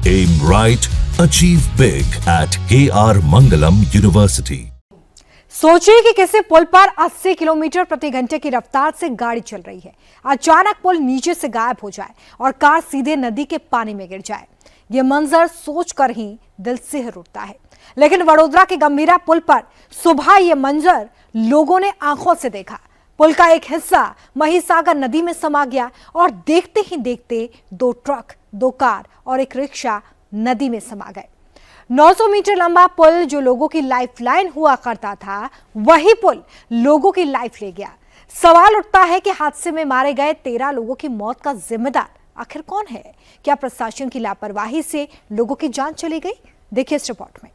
Aim right, achieve big at KR Mangalam University. सोचिए कि किसी पुल पर 80 किलोमीटर प्रति घंटे की रफ्तार से गाड़ी चल रही है, अचानक पुल नीचे से गायब हो जाए और कार सीधे नदी के पानी में गिर जाए। ये मंजर सोचकर ही दिल सिहर उठता है। लेकिन वडोदरा के गंभीरा पुल पर सुबह ये मंजर लोगों ने आंखों से देखा। पुल का एक हिस्सा महिसागर नदी में समा गया और देखते ही देखते 2 ट्रक, 2 कार और एक रिक्शा नदी में समा गए। 900 मीटर लंबा पुल जो लोगों की लाइफलाइन हुआ करता था, वही पुल लोगों की लाइफ ले गया। सवाल उठता है कि हादसे में मारे गए 13 लोगों की मौत का जिम्मेदार आखिर कौन है? क्या प्रशासन की लापरवाही से लोगों की जान चली गई? देखिए इस रिपोर्ट में।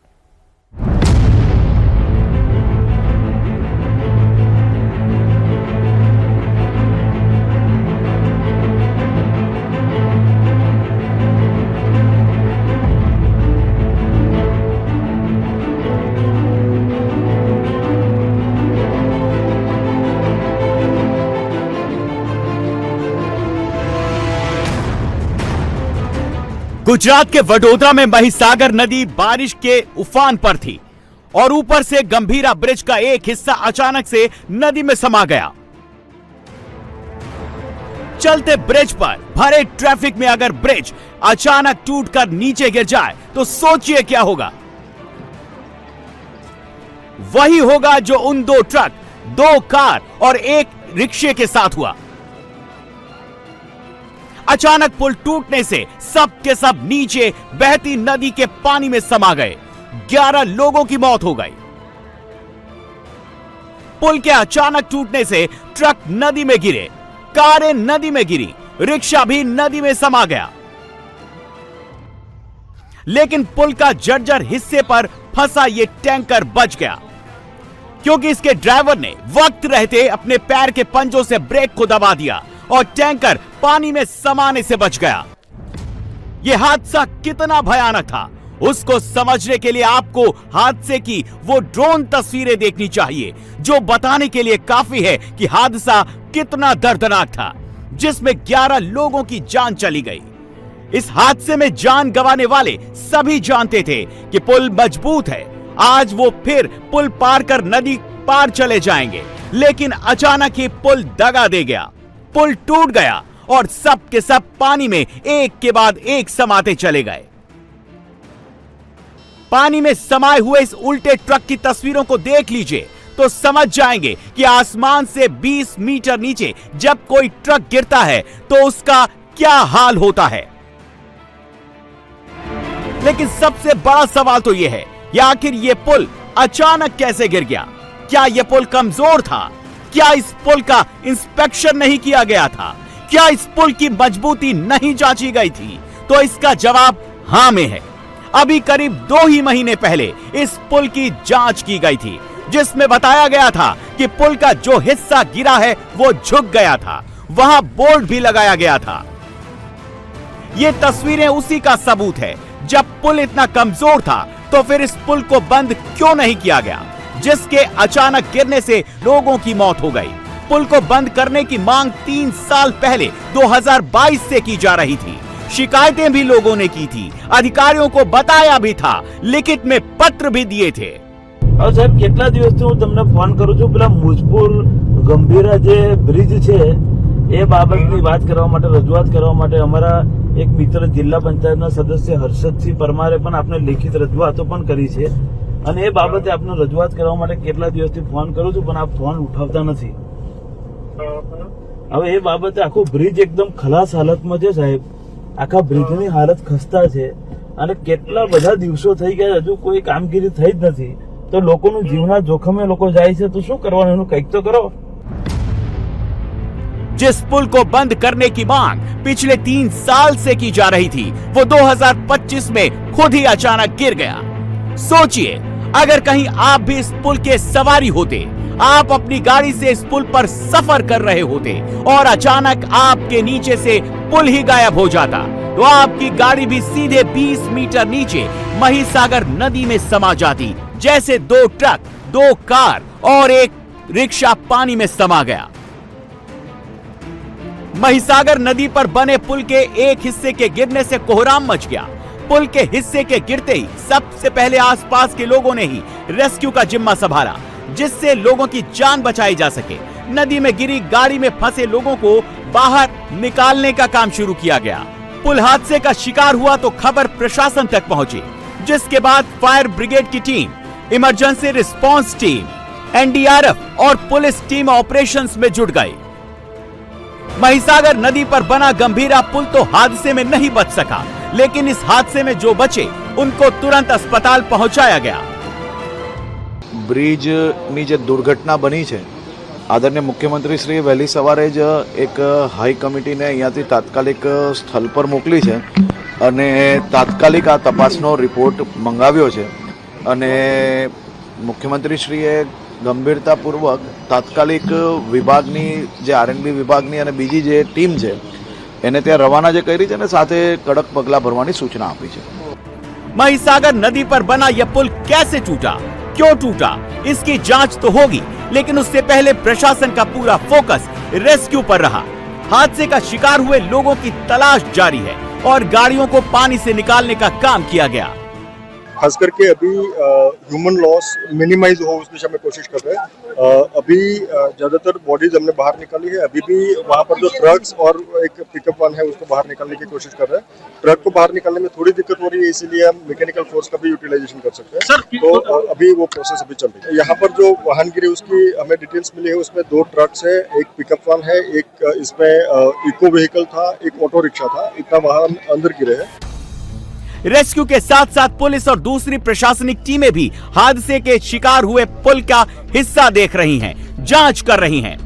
गुजरात के वडोदरा में महिसागर नदी बारिश के उफान पर थी और ऊपर से गंभीरा ब्रिज का एक हिस्सा अचानक से नदी में समा गया। चलते ब्रिज पर भरे ट्रैफिक में अगर ब्रिज अचानक टूटकर नीचे गिर जाए तो सोचिए क्या होगा। वही होगा जो उन 2 ट्रक, 2 कार और एक रिक्शे के साथ हुआ। अचानक पुल टूटने से सब के सब नीचे बहती नदी के पानी में समा गए। 11 लोगों की मौत हो गई। पुल के अचानक टूटने से ट्रक नदी में गिरे, कारें नदी में गिरी, रिक्शा भी नदी में समा गया। लेकिन पुल का जर्जर हिस्से पर फंसा ये टैंकर बच गया, क्योंकि इसके ड्राइवर ने वक्त रहते अपने पैर के पंजों से ब्रेक को दबा दिया और टैंकर पानी में समाने से बच गया। यह हादसा कितना भयानक था, उसको समझने के लिए आपको हादसे की वो ड्रोन तस्वीरें देखनी चाहिए, जो बताने के लिए काफी है कि हादसा कितना दर्दनाक था, जिसमें 11 लोगों की जान चली गई। इस हादसे में जान गंवाने वाले सभी जानते थे कि पुल मजबूत है, आज वो फिर पुल पार कर नदी पार चले जाएंगे। लेकिन अचानक ही पुल दगा दे गया, पुल टूट गया और सब के सब पानी में एक के बाद एक समाते चले गए। पानी में समाये हुए इस उल्टे ट्रक की तस्वीरों को देख लीजिए तो समझ जाएंगे कि आसमान से 20 मीटर नीचे जब कोई ट्रक गिरता है तो उसका क्या हाल होता है। लेकिन सबसे बड़ा सवाल तो यह है कि आखिर यह पुल अचानक कैसे गिर गया? क्या यह पुल कमजोर था? क्या इस पुल का इंस्पेक्शन नहीं किया गया था? क्या इस पुल की मजबूती नहीं जांची गई थी? तो इसका जवाब हां में है। अभी करीब 2 ही महीने पहले इस पुल की जांच की गई थी, जिसमें बताया गया था कि पुल का जो हिस्सा गिरा है वो झुक गया था, वहां बोर्ड भी लगाया गया था। ये तस्वीरें उसी का सबूत है। जब पुल इतना कमजोर था तो फिर इस पुल को बंद क्यों नहीं किया गया, जिसके अचानक गिरने से लोगों की मौत हो गई। पुल को बंद करने की मांग 3 साल पहले 2022 से की जा रही थी। शिकायतें भी लोगों ने की थी, अधिकारियों को बताया भी था, लिखित में पत्र भी दिए थे। और साहब કેટલા દિવસથી હું તમને ફોન કરું છું, પેલા મુજપુર ગંભીરા જે બ્રિજ છે એ બાબતની વાત કરવા માટે, રજૂઆત કરવા માટે અમારા એક મિત્ર જિલ્લા પંચાયતના સદસ્ય હર્ષદસિંહ પરમારે પણ આપણે લેખિત રજૂઆતો પણ કરી છે અને એ બાબતે આપણે રજૂઆત કરવા માટે કેટલા દિવસથી ફોન કરું છું પણ આપ ફોન ઉઠાવતા નથી। હવે એ બાબતે આખો બ્રિજ એકદમ ખલાસ હાલતમાં છે સાહેબ, આખા બ્રિજની હાલત ખસ્તા છે અને કેટલા બધા દિવસો થઈ ગયા હજુ કોઈ કામગીરી થઈ જ નથી, તો લોકોનું જીવના જોખમે લોકો જાય છે, તો શું કરવાનું, એનું કંઈક તો કરો। जिस पुल को बंद करने की मांग पिछले 3 साल से की जा रही थी, वो 2025 में खुद ही अचानक गिर गया। सोचिए, अगर कहीं आप भी इस पुल के सवारी होते, आप अपनी गाड़ी से इस पुल पर सफर कर रहे होते और अचानक आपके नीचे से पुल ही गायब हो जाता, तो आपकी गाड़ी भी सीधे 20 मीटर नीचे महिसागर नदी में समा जाती, जैसे 2 ट्रक, 2 कार और एक रिक्शा पानी में समा गया। महिसागर नदी पर बने पुल के एक हिस्से के गिरने से कोहराम मच गया। पुल के हिस्से के गिरते ही सबसे पहले आसपास के लोगों ने ही रेस्क्यू का जिम्मा संभाला, जिससे लोगों की जान बचाई जा सके। नदी में गिरी गाड़ी में फंसे लोगों को बाहर निकालने का काम शुरू किया गया। पुल हादसे का शिकार हुआ तो खबर प्रशासन तक पहुंची, जिसके बाद फायर ब्रिगेड की team, emergency response team, NDRF और पुलिस टीम ऑपरेशंस में जुट गई। महिसागर नदी पर बना गंभीरा पुल तो हादसे में नहीं बच सका, लेकिन इस हादसे में जो बचे उनको तुरंत अस्पताल पहुंचाया गया। બ્રિજની જે દુર્ઘટના બની છે, આદરણીય મુખ્યમંત્રીશ્રીએ વહેલી સવારે જ એક હાઈ કમિટીને અહીંયાથી તાત્કાલિક સ્થળ પર મોકલી છે અને તાત્કાલિક આ તપાસનો રિપોર્ટ મંગાવ્યો છે અને મુખ્યમંત્રીશ્રીએ ગંભીરતાપૂર્વક તાત્કાલિક વિભાગની જે આરએનબી વિભાગની અને બીજી જે ટીમ છે એને ત્યાં રવાના જે કરી છે અને સાથે કડક પગલાં ભરવાની સૂચના આપી છે। महिसागर नदी पर बना यह पुल कैसे टूटा, क्यों टूटा, इसकी जांच तो होगी, लेकिन उससे पहले प्रशासन का पूरा फोकस रेस्क्यू पर रहा। हादसे का शिकार हुए लोगों की तलाश जारी है और गाड़ियों को पानी से निकालने का काम किया गया। खास करके अभी ह्यूमन लॉस मिनिमाइज हो उस दिशा में कोशिश कर रहे हैं। अभी ज़्यादातर बॉडीज हमने बाहर निकाली है। अभी भी वहाँ पर जो ट्रक्स और एक पिकअप वन है उसको बाहर निकालने की कोशिश कर रहे हैं। ट्रक को बाहर निकालने में थोड़ी दिक्कत हो रही है, इसीलिए हम मैकेनिकल फोर्स का भी यूटिलाइजेशन कर सकते हैं। तो अभी वो प्रोसेस अभी चल रही है। यहाँ पर जो वाहन गिरे उसकी हमें डिटेल्स मिली है। उसमें 2 ट्रक्स है, एक पिकअप वन है, एक इसमें इको व्हीकल था, एक ऑटो रिक्शा था। इतना वाहन अंदर गिरे हैं। रेस्क्यू के साथ साथ पुलिस और दूसरी प्रशासनिक टीमें भी हादसे के शिकार हुए पुल का हिस्सा देख रही हैं, जांच कर रही हैं।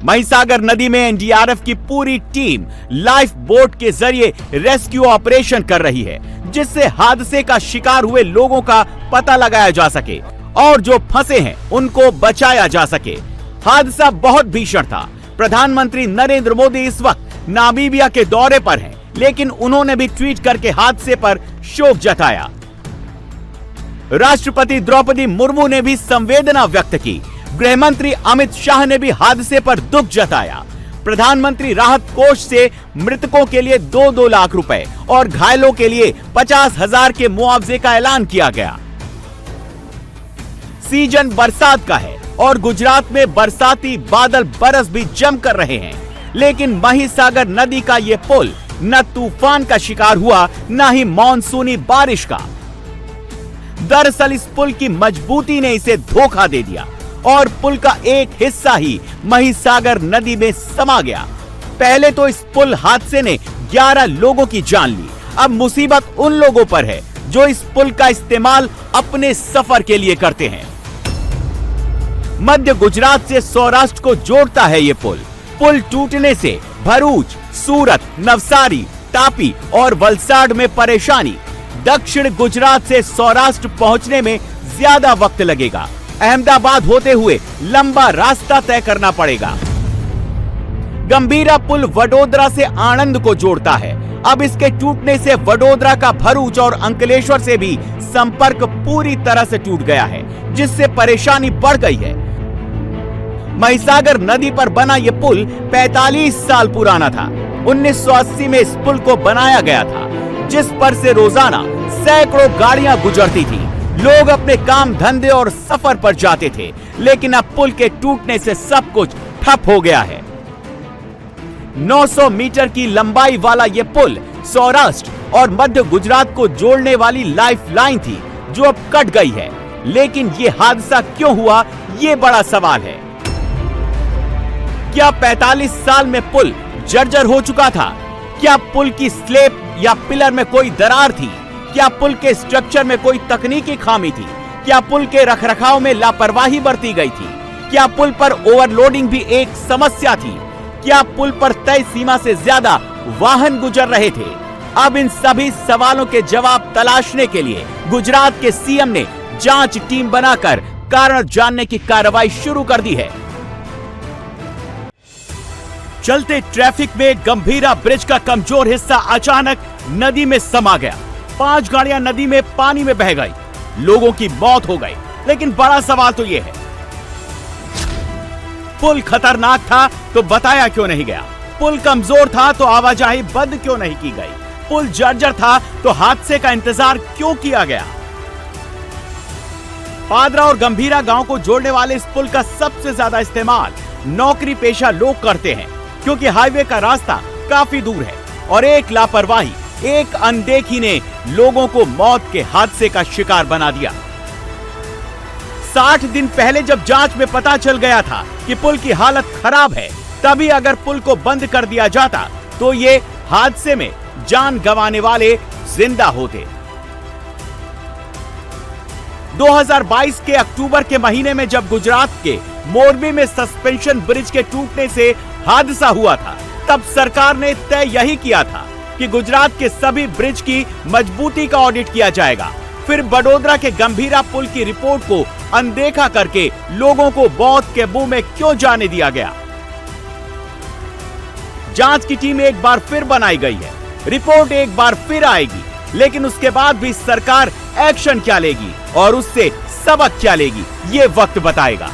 महिसागर नदी में एनडीआरएफ की पूरी टीम लाइफ बोट के जरिए रेस्क्यू ऑपरेशन कर रही है, जिससे हादसे का शिकार हुए लोगों का पता लगाया जा सके और जो फंसे हैं उनको बचाया जा सके। हादसा बहुत भीषण था। प्रधानमंत्री नरेंद्र मोदी इस वक्त नामीबिया के दौरे पर हैं, लेकिन उन्होंने भी ट्वीट करके हादसे पर शोक जताया। राष्ट्रपति द्रौपदी मुर्मू ने भी संवेदना व्यक्त की। गृह मंत्री अमित शाह ने भी हादसे पर दुख जताया। प्रधानमंत्री राहत कोष से मृतकों के लिए 2-2 लाख रुपए और घायलों के लिए 50,000 के मुआवजे का ऐलान किया गया। सीजन बरसात का है और गुजरात में बरसाती बादल बरस भी जमकर रहे हैं, लेकिन महिसागर नदी का ये पुल न तूफान का शिकार हुआ, न ही मॉनसूनी बारिश का। दरअसल इस पुल की मजबूती ने इसे धोखा दे दिया और पुल का एक हिस्सा ही महिसागर नदी में समा गया। पहले तो इस पुल हादसे ने 11 लोगों की जान ली। अब मुसीबत उन लोगों पर है जो इस पुल का इस्तेमाल अपने सफर के लिए करते हैं। मध्य गुजरात से सौराष्ट्र को जोड़ता है ये पुल। पुल टूटने से भरूच, सूरत, नवसारी, तापी और वलसाड में परेशानी। दक्षिण गुजरात से सौराष्ट्र पहुंचने में ज्यादा वक्त लगेगा। अहमदाबाद होते हुए लंबा रास्ता तय करना पड़ेगा। गंभीरा पुल वडोदरा से आणंद को जोड़ता है। अब इसके टूटने से वडोदरा का भरूच और अंकलेश्वर से भी संपर्क पूरी तरह से टूट गया है, जिससे परेशानी बढ़ गई है। महिसागर नदी पर बना यह पुल 45 साल पुराना था। 1980 में इस पुल को बनाया गया था, जिस पर से रोजाना सैकड़ों गाड़ियां गुजरती थी। लोग अपने काम धंधे और सफर पर जाते थे, लेकिन अब पुल के टूटने से सब कुछ ठप हो गया है। 900 मीटर की लंबाई वाला यह पुल सौराष्ट्र और मध्य गुजरात को जोड़ने वाली लाइफ लाइन थी, जो अब कट गई है। लेकिन यह हादसा क्यों हुआ, यह बड़ा सवाल है। क्या 45 साल में पुल जर्जर हो चुका था? क्या पुल की स्लेब या पिलर में कोई दरार थी? क्या पुल के स्ट्रक्चर में कोई तकनीकी खामी थी? क्या पुल के रखरखाव में लापरवाही बरती गई थी? क्या पुल पर ओवरलोडिंग भी एक समस्या थी? क्या पुल पर तय सीमा से ज्यादा वाहन गुजर रहे थे? अब इन सभी सवालों के जवाब तलाशने के लिए गुजरात के सीएम ने जांच टीम बनाकर कारण जानने की कार्रवाई शुरू कर दी है। चलते ट्रैफिक में गंभीरा ब्रिज का कमजोर हिस्सा अचानक नदी में समा गया। 5 गाड़ियां नदी में पानी में बह गई। लोगों की मौत हो गई। लेकिन बड़ा सवाल तो यह है, पुल खतरनाक था तो बताया क्यों नहीं गया? पुल कमजोर था तो आवाजाही बंद क्यों नहीं की गई? पुल जर्जर था तो हादसे का इंतजार क्यों किया गया? पादरा और गंभीरा गांव को जोड़ने वाले इस पुल का सबसे ज्यादा इस्तेमाल नौकरी पेशा लोग करते हैं, क्योंकि हाईवे का रास्ता काफी दूर है और एक लापरवाही, एक अनदेखी ने लोगों को मौत के हादसे का शिकार बना दिया। 60 दिन पहले जब जांच में पता चल गया था कि पुल की हालत खराब है, तभी अगर पुल को बंद कर दिया जाता तो ये हादसे में जान गंवाने वाले जिंदा होते। 2022 के अक्टूबर के महीने में जब गुजरात के मोरबी में सस्पेंशन ब्रिज के टूटने से हादसा हुआ था, तब सरकार ने तय यही किया था कि गुजरात के सभी ब्रिज की मजबूती का ऑडिट किया जाएगा। फिर बड़ोदरा के गंभीरा पुल की रिपोर्ट को अनदेखा करके लोगों को मौत के मुंह में क्यों जाने दिया गया? जांच की टीम एक बार फिर बनाई गई है, रिपोर्ट एक बार फिर आएगी, लेकिन उसके बाद भी सरकार एक्शन क्या लेगी और उससे सबक क्या लेगी, ये वक्त बताएगा।